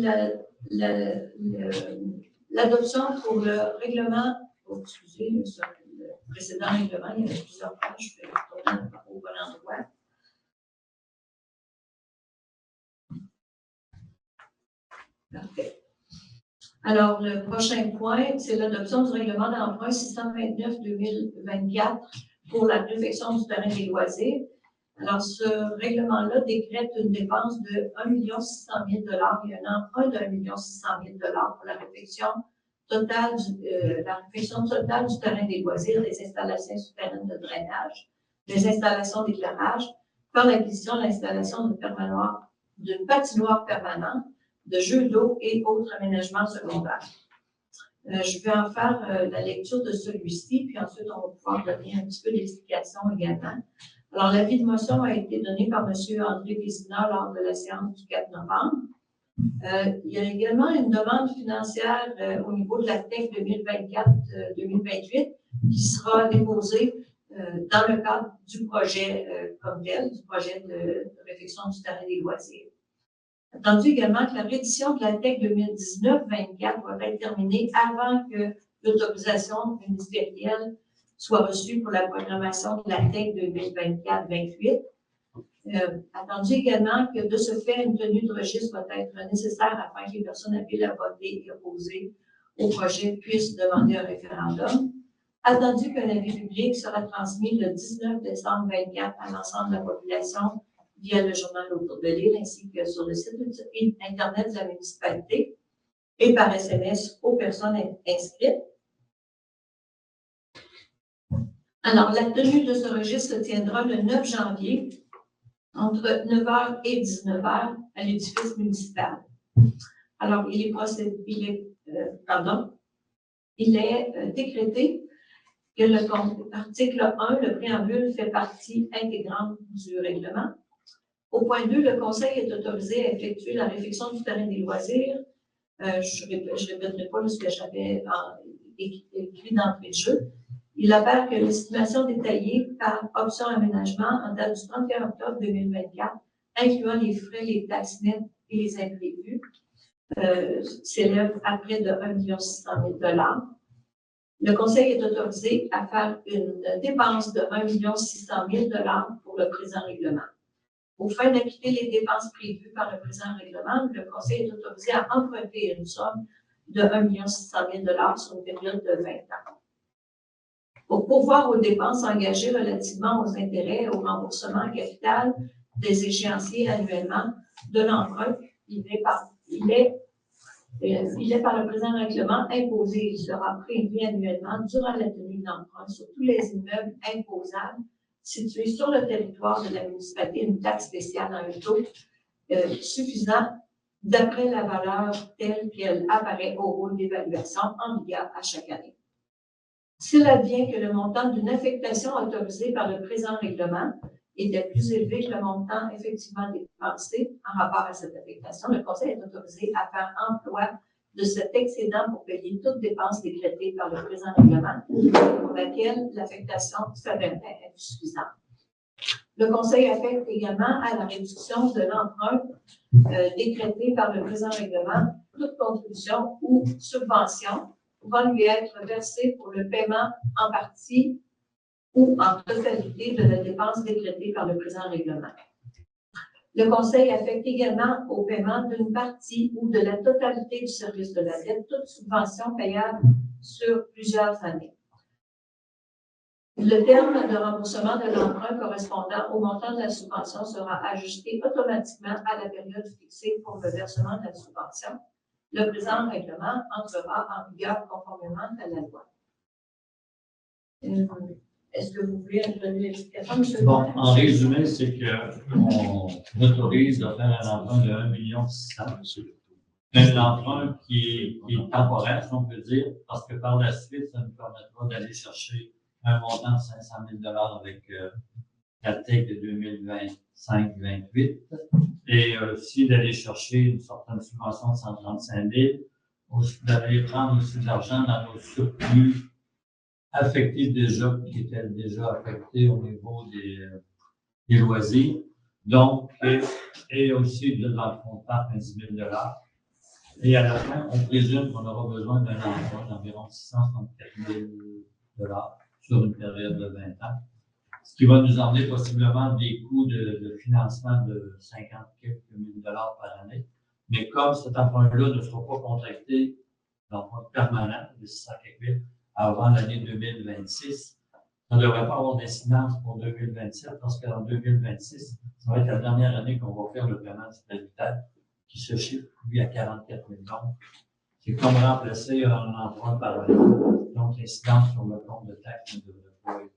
l'adoption pour le règlement. Oh, excusez, le précédent règlement, il y avait plusieurs pages. Je vais retourner au bon endroit. Parfait. Alors, le prochain point, c'est l'adoption du règlement d'emprunt 629-2024 pour la réfection du terrain des loisirs. Alors, ce règlement-là décrète une dépense de 1 600 000 $ et un emprunt de 1 600 000 $ pour la réfection totale du terrain des loisirs, des installations souterraines de drainage, des installations d'éclairage, par l'acquisition de l'installation d'une patinoire permanente, de jeux d'eau et autres aménagements secondaires. Je vais en faire la lecture de celui-ci, puis ensuite on va pouvoir donner un petit peu d'explication également. Alors, l'avis de motion a été donné par M. André Vézina lors de la séance du 4 novembre. Il y a également une demande financière au niveau de la TEC 2024-2028 qui sera déposée dans le cadre du projet comme tel, du projet de réfection du terrain des loisirs. Attendu également que la reddition de la TEC 2019-24 doit être terminée avant que l'autorisation ministérielle soit reçue pour la programmation de la TEC 2024-28. Attendu également que de ce fait, une tenue de registre va être nécessaire afin que les personnes habiles à voter et opposées au projet puissent demander un référendum. Attendu qu'un avis public sera transmis le 19 décembre 2024 à l'ensemble de la population via le journal Autour de l'île ainsi que sur le site Internet de la municipalité et par SMS aux personnes inscrites. Alors, la tenue de ce registre se tiendra le 9 janvier entre 9h et 19h à l'édifice municipal. Alors, il est décrété que l'article 1, le préambule, fait partie intégrante du règlement. Au point 2, le Conseil est autorisé à effectuer la réfection du terrain des loisirs. Je ne répéterai pas ce que j'avais écrit d'entrée de jeu. Il apparaît que l'estimation détaillée par option aménagement en date du 31 octobre 2024, incluant les frais, les taxes nettes et les imprévus, s'élève à près de 1 600 000 $. Le Conseil est autorisé à faire une dépense de 1 600 000 $ pour le présent règlement. Aux fins d'acquitter les dépenses prévues par le présent règlement, le Conseil est autorisé à emprunter une somme de 1 600 000 $ sur une période de 20 ans. Pour pourvoir aux dépenses engagées relativement aux intérêts et au remboursement capital des échéanciers annuellement de l'emprunt, il est par le présent règlement imposé. Il sera prélevé annuellement durant la tenue de l'emprunt sur tous les immeubles imposables situés sur le territoire de la municipalité une taxe spéciale à un taux suffisant d'après la valeur telle qu'elle apparaît au rôle d'évaluation en vigueur à chaque année. S'il advient que le montant d'une affectation autorisée par le présent règlement était plus élevé que le montant effectivement dépensé en rapport à cette affectation, le Conseil est autorisé à faire emploi de cet excédent pour payer toute dépense décrétée par le présent règlement pour laquelle l'affectation s'avérait insuffisante. Le Conseil affecte également à la réduction de l'emprunt décrété par le présent règlement toute contribution ou subvention pouvant lui être versée pour le paiement en partie ou en totalité de la dépense décrétée par le présent règlement. Le Conseil affecte également au paiement d'une partie ou de la totalité du service de la dette toute subvention payable sur plusieurs années. Le terme de remboursement de l'emprunt correspondant au montant de la subvention sera ajusté automatiquement à la période fixée pour le versement de la subvention. Le présent règlement entrera en vigueur conformément à la loi. Est-ce que vous voulez donner l'explication, M. Bon, en résumé, c'est qu'on autorise de faire un emprunt de 1 600 000 $. Un emprunt qui est temporaire, si on peut dire, parce que par la suite, ça nous permettra d'aller chercher un montant de 500 000 $ avec la TEC de 2025-28 et aussi d'aller chercher une certaine subvention de 135 000 $, d'aller prendre aussi de l'argent dans nos surplus affectés déjà, qui étaient déjà affectés au niveau des loisirs. Donc, et aussi de l'emprunt par 15 000 $. Et à la fin, on présume qu'on aura besoin d'un emprunt d'environ 664 000 $ sur une période de 20 ans, ce qui va nous emmener possiblement des coûts de financement de 50 quelques mille dollars par année. Mais comme cet emprunt-là ne sera pas contracté, l'emprunt permanent de 600 quelques mille, avant l'année 2026, ça ne devrait pas avoir d'incidence pour 2027, parce qu'en 2026, ça va être la dernière année qu'on va faire le paiement du capital, qui se chiffre, lui, à 44 000 $. C'est comme remplacer un emprunt par année. Donc, l'incidence sur le compte de taxes ne devrait pas être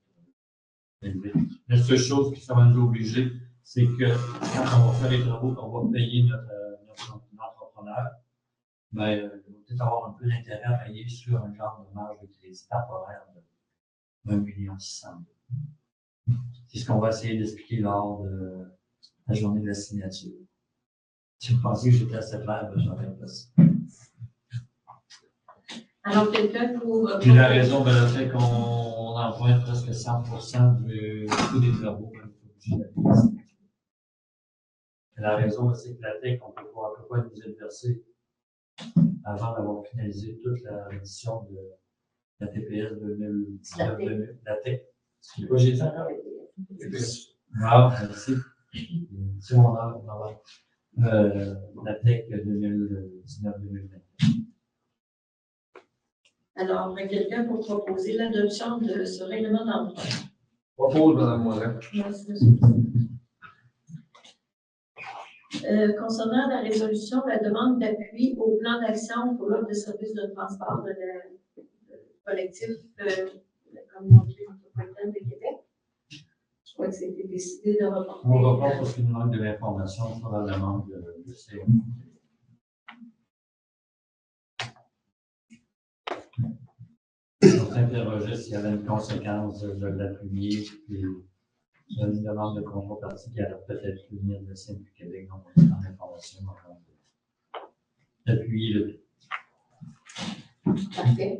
élevée. La seule chose qui va nous obliger, c'est que quand on va faire les travaux, qu'on va payer notre entrepreneur, ben, il va peut-être avoir un peu d'intérêt à payer sur un genre de marge de crédit temporaire de 1 600 000 $. C'est ce qu'on va essayer d'expliquer lors de la journée de la signature. Si vous pensez que j'étais assez clair, j'aurais passé. Alors, quelqu'un pour... Puis la raison de la fait qu'on emprunte presque 100% du coût des travaux. La raison, c'est que la TEC, on ne peut pas nous être versé avant d'avoir finalisé toute la révision de la TPS 2019. La TEC. C'est quoi j'ai dit encore? Ah, merci. C'est mon heure. La TEC 2019-2020. Alors, quelqu'un pour proposer l'adoption de ce règlement d'emprunt. Propose, Mme Morin. Merci, M. Concernant la résolution, la demande d'appui au plan d'action pour l'offre de services de transport de la collectif de la communauté métropolitaine de Québec. fois que c'était décidé de reporter. On reporte parce qu'il nous manque de l'information sur la demande de CM. On s'interrogeait s'il y avait une conséquence de l'appuyer, puis une demande de contrepartie qui aurait peut-être pu venir de CM du Québec, donc on est en information d'appuyer le. Parfait.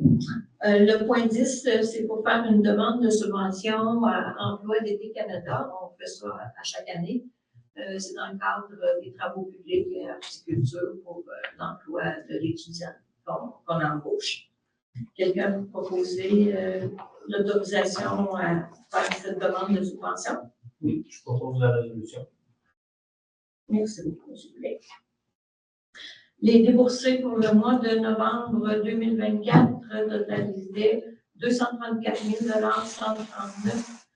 Le point 10, c'est pour faire une demande de subvention à Emploi d'été Canada. On fait ça à chaque année. C'est dans le cadre des travaux publics et horticulture pour l'emploi de l'étudiant qu'on embauche. Quelqu'un vous proposer l'autorisation à faire cette demande de subvention? Oui, je propose la résolution. Merci beaucoup, s'il vous plaît. Les déboursés pour le mois de novembre 2024 totalisaient 234 139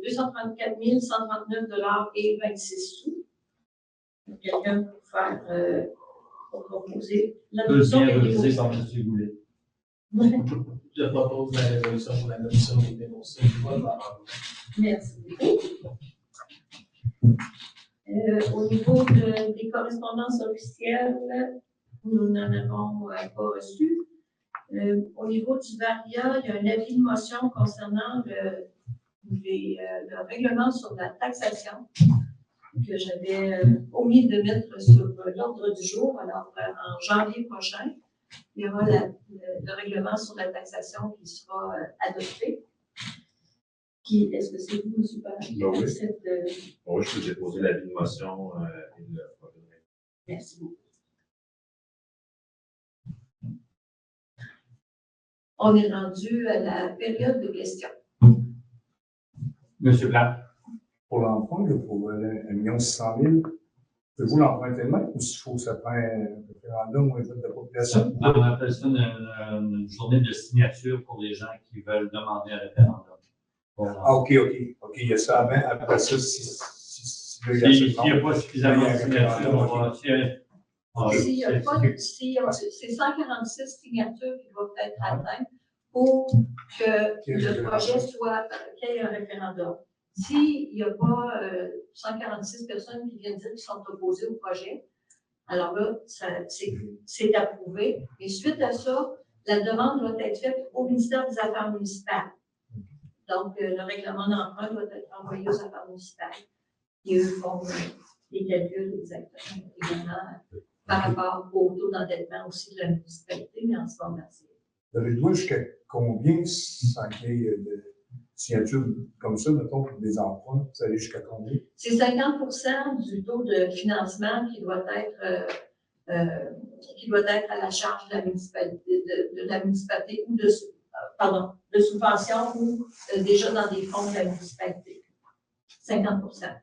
$234 et 26 sous. Quelqu'un pour faire, pour proposer l'adoption des déboursés. Par M. Goulet. Je propose la résolution pour l'adoption des déboursés du mois de novembre. Merci beaucoup. Au niveau des correspondances officielles, nous n'en avons pas reçu. Au niveau du VARIA, il y a un avis de motion concernant le règlement sur la taxation que j'avais omis de mettre sur l'ordre du jour. Alors, en janvier prochain, il y aura le règlement sur la taxation qui sera adopté. Est-ce que c'est vous, M. Parent, qui Oui. avez cette... Oui, je peux déposer l'avis de motion et le projet de règlement. Merci beaucoup. On est rendu à la période de questions. Monsieur Blanc. Pour l'emprunt, là, pour 1 600 000, pouvez-vous l'emprunter même ou s'il faut que ça prenne un référendum ou un vote de la population? On appelle ça une journée de signature pour les gens qui veulent demander un référendum. Ah, OK. Il y a ça avant. Après ça, S'il n'y a pas suffisamment de signatures, on va S'il n'y a pas de, c'est 146 signatures qui doivent être atteintes pour que le projet soit, qu'il y ait un référendum. S'il n'y a pas 146 personnes qui viennent dire qu'ils sont opposés au projet, alors là, c'est approuvé. Et suite à ça, la demande doit être faite au ministère des Affaires municipales. Donc, le règlement d'emprunt doit être envoyé aux Affaires municipales. Et eux font les calculs exactement, également, par rapport au taux d'endettement aussi de la municipalité, mais en ce moment, c'est. Vous avez le droit jusqu'à combien sans qu'il y ait de signatures comme ça, mettons, pour des emprunts? Vous allez jusqu'à combien? C'est 50% du taux de financement qui doit être à la charge de la municipalité, de la municipalité ou de subvention ou déjà dans des fonds de la municipalité. 50%.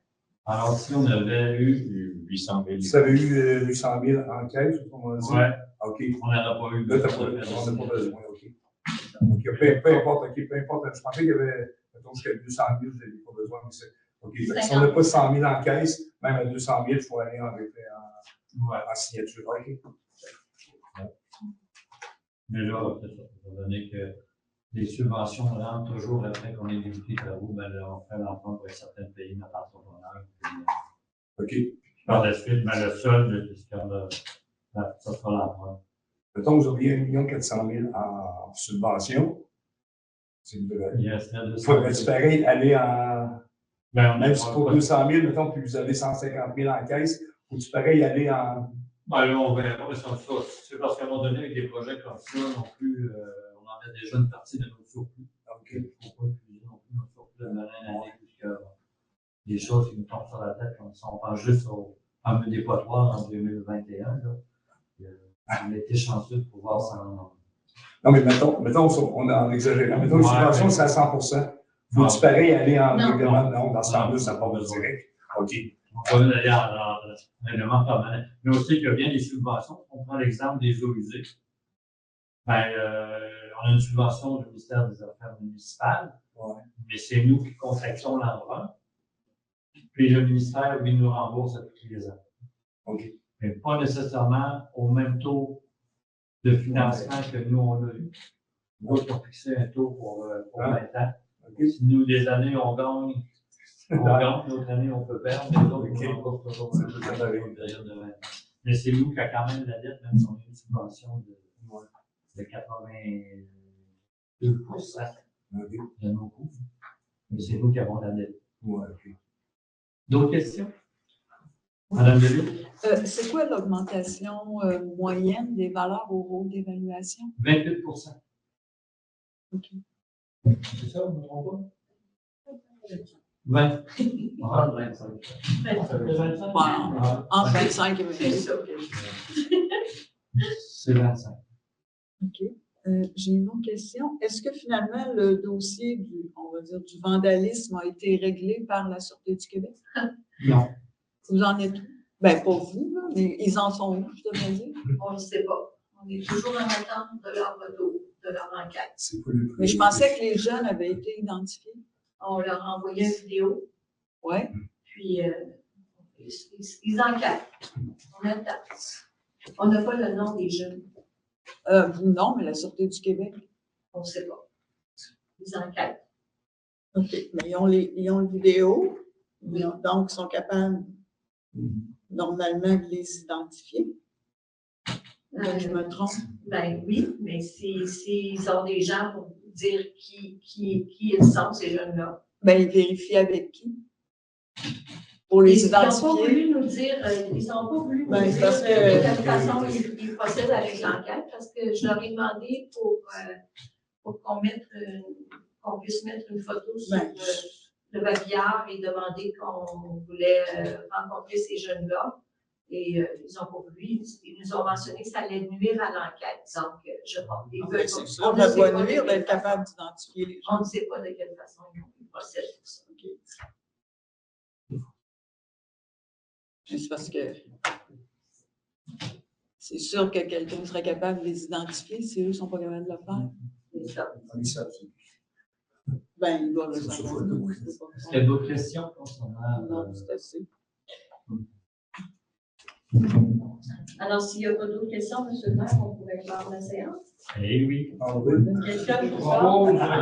Alors, si on avait eu 800 000. Vous avez eu 800 000 en caisse, autrement dit? Oui. OK. On n'en a pas eu. Là, on n'a pas besoin, OK. Donc, peu importe. Je pensais qu'il y avait, mettons, jusqu'à 200 000, vous n'avez pas besoin, mais c'est OK. Si on n'a pas 100 000 en caisse, même à 200 000, il faut aller en signature. OK. Mais là, c'est ça. Étant donné que les subventions rentrent toujours après qu'on ait débuté les travaux, ben là, on fait l'emprunt pour certains pays, notre entrepreneur. OK. Par la suite, mais le solde, ça sera l'emprunt. Mettons, vous auriez 1 400 000 en subvention. Il faudrait pareil aller en. Même si pour 200 000, mettons, puis vous avez 150 000 en caisse, faut-tu pareil aller en. Ben là, on verra. C'est parce qu'à un moment donné, avec des projets comme ça, non plus, on en a déjà une partie de nos surplus. Donc, il ne faut pas utiliser non plus nos surplus de l'année, puisque des choses qui nous tombent sur la tête, comme ça, on pense juste au fameux dépotoir en 2021. Là. On a été chanceux de pouvoir s'en. Non, mais mettons, on est en exagérant. Mettons, une subvention, c'est à 100%. Faut-tu pareil aller en règlement? Non, dans ce temps-là, ça part de direct. OK. On va aller en règlement permanent. Mais aussi qu'il y a bien des subventions. On prend l'exemple des eaux usées. Ben, on a une subvention du ministère des Affaires municipales, mais c'est nous qui contractons l'emprunt. Puis le ministère, lui, nous rembourse à tous les ans. OK. Mais pas nécessairement au même taux de financement que nous, on a eu. Nous, on a fixé un taux pour 20 ans. Okay. Si nous, des années, on gagne On gagne, l'autre année, on peut perdre, mais l'autre, Ok. on rembourse toujours C'est un tout peu à fait. pour une période de 20 ans. Mais c'est nous qui a quand même la dette, même si on a une subvention de 82% de nos coûts. Mais c'est nous qui avons la dette. Ouais, ok. D'autres questions? Madame Delis? C'est quoi l'augmentation moyenne des valeurs au rôle d'évaluation? 28%. OK. C'est ça, on ne me trompe pas? 20. Ah, 25. 25. Entre 25 et 28. C'est ça. C'est 25. OK. J'ai une autre question. Est-ce que finalement le dossier on va dire, du vandalisme a été réglé par la Sûreté du Québec? Non. Vous en êtes où? Ben, pas vous, là, mais ils en sont où, je devrais dire? On ne sait pas. On est toujours en attente de leur retour, de leur enquête. C'est quoi le Mais je pensais que les jeunes avaient été identifiés. On leur a envoyé une vidéo, Oui. puis ils enquêtent. On attend. On n'a pas le nom des jeunes. Vous, non, mais la Sûreté du Québec. On ne sait pas. Ils enquêtent. OK. Mais ils ont le vidéo. Donc, ils sont capables, normalement, de les identifier. Je me trompe. Ben oui, mais s'ils ont des gens pour dire qui ils sont, ces jeunes-là. Ben, ils vérifient avec qui? Pour les Ils n'ont identifier. pas voulu nous dire, ils n'ont pas voulu nous Ben, dire parce que- de quelle façon ils procèdent avec l'enquête, parce que je leur ai demandé pour qu'on puisse mettre une photo sur Ben, le babillard et demander qu'on voulait rencontrer ces jeunes-là. Et ils n'ont pas voulu. Ils nous ont mentionné que ça allait nuire à l'enquête. Donc, je pense qu'ils veulent C'est pas. sûr, On ne ça sait doit pas de nuire quelle d'être façon. capable d'identifier les gens. On ne sait pas de quelle façon ils procèdent pour ça. C'est parce que c'est sûr que quelqu'un serait capable de les identifier si eux ne sont pas capables de le faire. C'est ça. Ils savent. Ben, ils doivent le C'est savoir. sûr que oui. Est-ce qu'il y a d'autres questions concernant? Non, c'est assez. Alors, s'il n'y a pas d'autres questions, M. le maire, on pourrait clore la séance. Eh oui. Ah oui. Quelqu'un pour Bravo, ça?